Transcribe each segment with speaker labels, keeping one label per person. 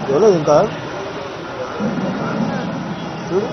Speaker 1: ఎవరో ఇంకా చూడు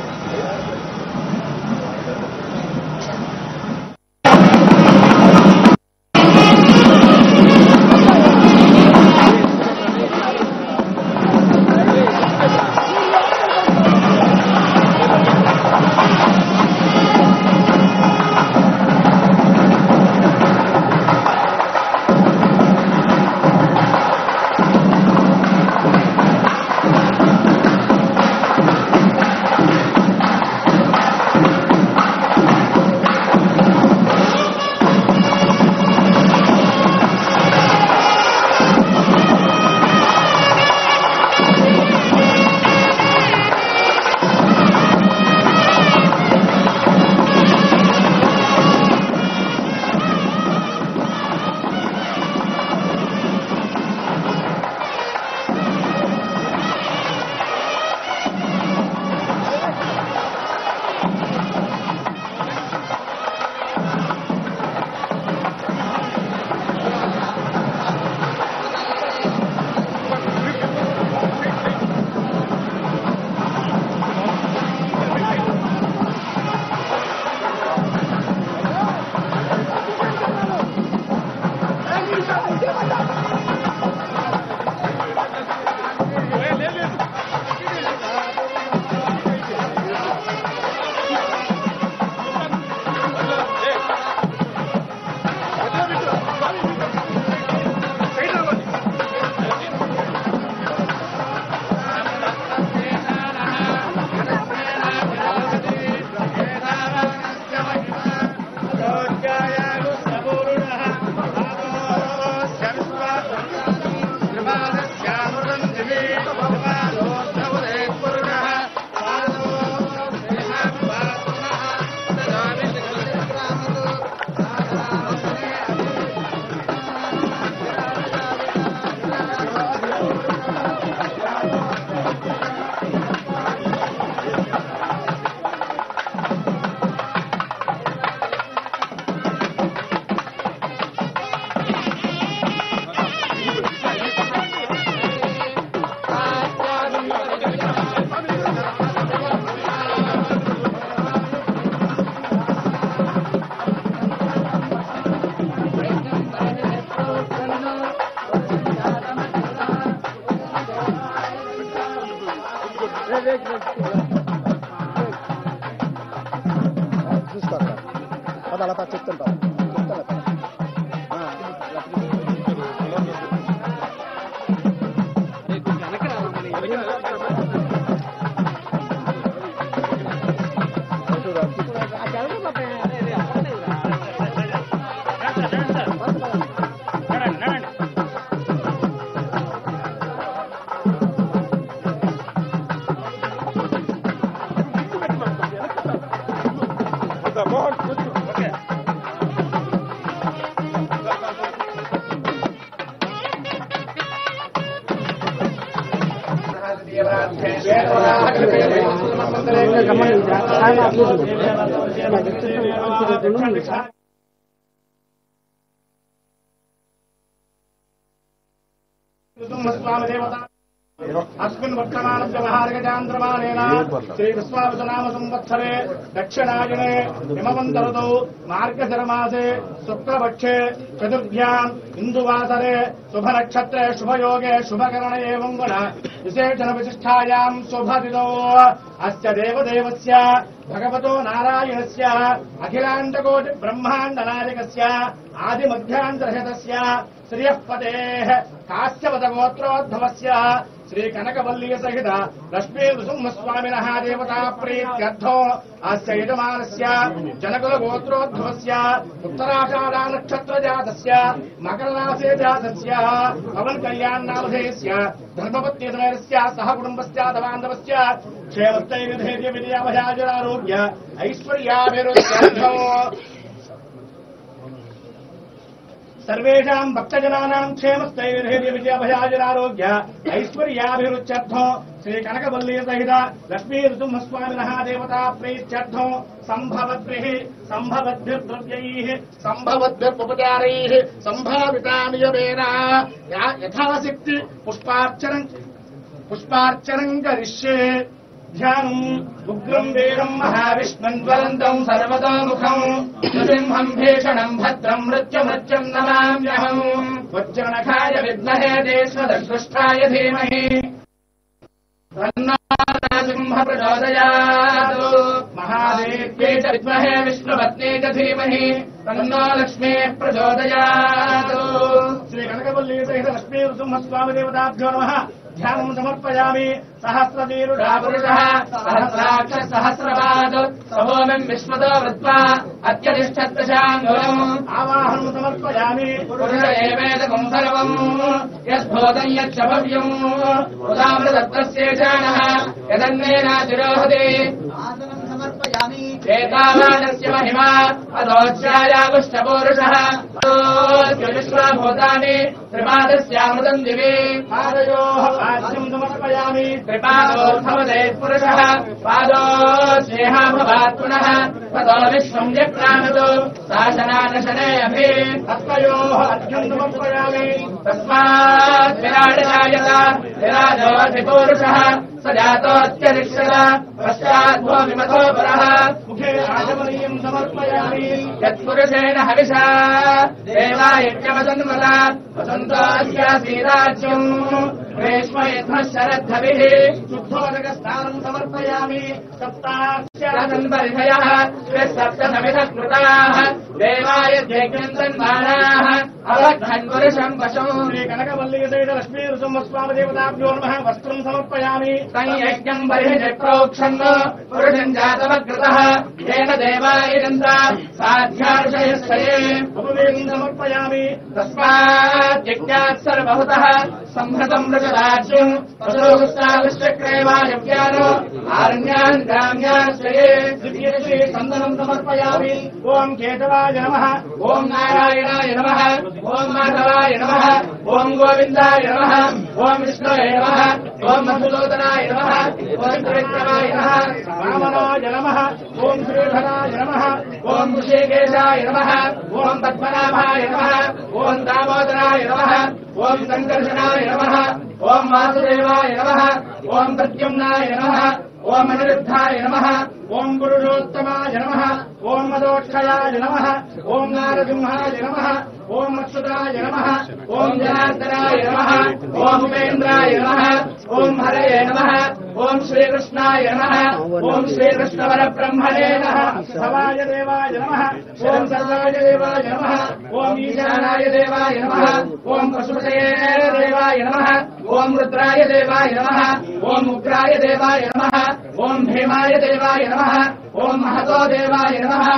Speaker 1: చూస్తాను అది అలా చెప్తుంటాను अस्मिन् वर्तमानस्य महार्गजान्द्रमाणेन श्रीविश्वावसुनाम संवत्सरे दक्षिणायने हिमवन्तऋतौ मार्गशिरमासे शुक्लपक्षे चतुर्भ्याम् इन्दुवासरे शुभनक्षत्रे शुभयोगे शुभकरणे एवं गुण विशेषणविशिष्टायाम् शुभदिनौ अस्य देवदेवस्य भगवतो नारायणस्य अखिलाण्डकोटिब्रह्माण्डनायकस्य आदिमध्यान्तरहितस्य श्रियःपतेः काश्यपदगोत्रोद्भवस्य श्रीकनकवल्ली सहित लक्ष्मीनृसिंहस्वामिनः देवता प्रीत्यर्थो अस्य यजमानस्य जनकुलगोत्रोद्भवस्य उत्तराषाढनक्षत्रजातस्य मकरराशे जातस्य पवनकल्याणनामधेयस्य धर्मपत्नीसमेतस्य सह कुटुम्बस्य बान्धवस्य क्षेमस्थैर्यधैर्य विजयाभयाजरारोग्य ऐश्वर्याभिवृद्ध्यर्थो सर्वेषां भक्तजनानां क्षेमस्थैर्यधैर्य विजयाभयाजरारोग्य ऐश्वर्याभिवृद्ध्यर्थं श्री कनकवल्ली सहित लक्ष्मी नृसिंहस्वामिनः देवता प्रीत्यर्थं संभवद्भिर्द्रव्यैः संभवद्भिर्पचारैः संभाविता नियमेन यथाशक्ति पुष्पार्चनं करिष्ये ध्यानम् उग्रम् वीरम् महाविष्णुम् ज्वलन्तम् सर्वतोमुखम् नृसिंहम् भीषणम् भद्रम् मृत्युमृत्युम् नमाम्यहम् वज्रनखाय विद्महे देशदृष्टाय धीमहि तन्नो नरसिंहः प्रचोदयात् महादेव्यै च विद्महे विष्णुपत्न्यै च धीमहि तन्नो लक्ष्मीः प्रचोदयात् श्री कनकवल्ली सहित लक्ष्मी नृसिंहस्वामी देवताभ्यो नमः ध्यानम् समर्पयामि सहस्रवीरुषः पुरुषः सहस्राक्ष सहस्रपाद सहोमिम् विश्वतो वृत्वा अत्यतिष्ठत्दशाङ्गुलम् आवाहनम् समर्पयामि पुरुष एवेदकम् सर्वम् यद्भूतम् यच्च भव्यम् उदामृतत्वस्येषाणः यदन्नेनातिरोहति आसनम् समर्पयामि एतावानस्य महिमा अदोच्चायागुष्टपूरुषः विश्वभूतानि त्रिपादस्यामृतम् दिवि पादयोः पाद्यम् समर्पयामि त्रिपादोर्भवते पुरुषः पादो स्नेहा भवात् पुनः ततो विश्वम् जक्रामतु शासनानशने अभि हस्तयोः अर्घ्यम् समर्पयामि तस्मात् विराटरायत विराजोऽधिपूरुषः स जातोऽत्यधिष्ठत पश्चाद्भो विमथो पुरः मुखे आचमनीयम् समर्पयामि यत्पुरुषेण हविषा देवा यज्ञवसन्मता वसन्तोऽस्यासीराज्यम् ग्रीष्मयध्मः शरद्धभिः शुद्धोदकस्नानम् समर्पयामि सप्ताक्षरसन्परिधयः सप्तसमिधः कृताः देवाय यज्ञम् तन्मानाः अवघ्नन् पुरुषम् वशम् श्री कनकवल्ली सहित लक्ष्मी नृसिंहस्वामी देवताभ्यो नमः वस्त्रम् समर्पयामि संयज्ञम् बर्हिः प्रोक्षन् पुरुषम् जातमकृतः येन देवाय जन्ता साध्यार्षयस्थये उपवेदम् समर्पयामि तस्मात् यज्ञात् सर्वभूतः संहृतम् मृगराज्यम् पशुगुस्ताविश्चक्रेवायव्यानो आरण्यान् ग्राम्याश्रये दिव्यश्री सन्दनम् समर्पयामि ओम् केशवाय नमः ओम् नारायणाय नमः ओम् माधवाय नमः ओम् गोविन्दाय नमः ओम् विष्णवे नमः ओम् मधुसूदनाय नमः ओम् त्रिविक्रमाय नमः वामनाय नमः ओम् श्रीधराय नमः ओम् ऋषिकेशाय नमः ओम् पद्मनाभाय नमः ओम् दामोदराय नमः ओम् सङ्कर्षणाय नमः ओम् वासुदेवाय नमः ओम् प्रद्युम्नाय नमः ओम् अनिरुद्धाय नमः ओम् पुरुषोत्तमाय नमः ओम् मदोक्षयाय नमः ओम् नारसिंहाय नमः ओम् अच्युताय नमः ओम् जनार्दनाय नमः ओम् उपेन्द्राय नमः ओम् हरये नमः ओम् श्रीकृष्णाय नमः ओम् श्रीकृष्णवरब्रह्मणे नमः भवाय देवाय नमः ओम् सर्वाय देवाय नमः ओम् ईशानाय देवाय नमः ओम् पशुपतये देवाय नमः ओम् रुद्राय देवाय नमः ओम् उग्राय देवाय नमः ओम् भीमाय देवाय नमः ओम् महतो देवाय नमः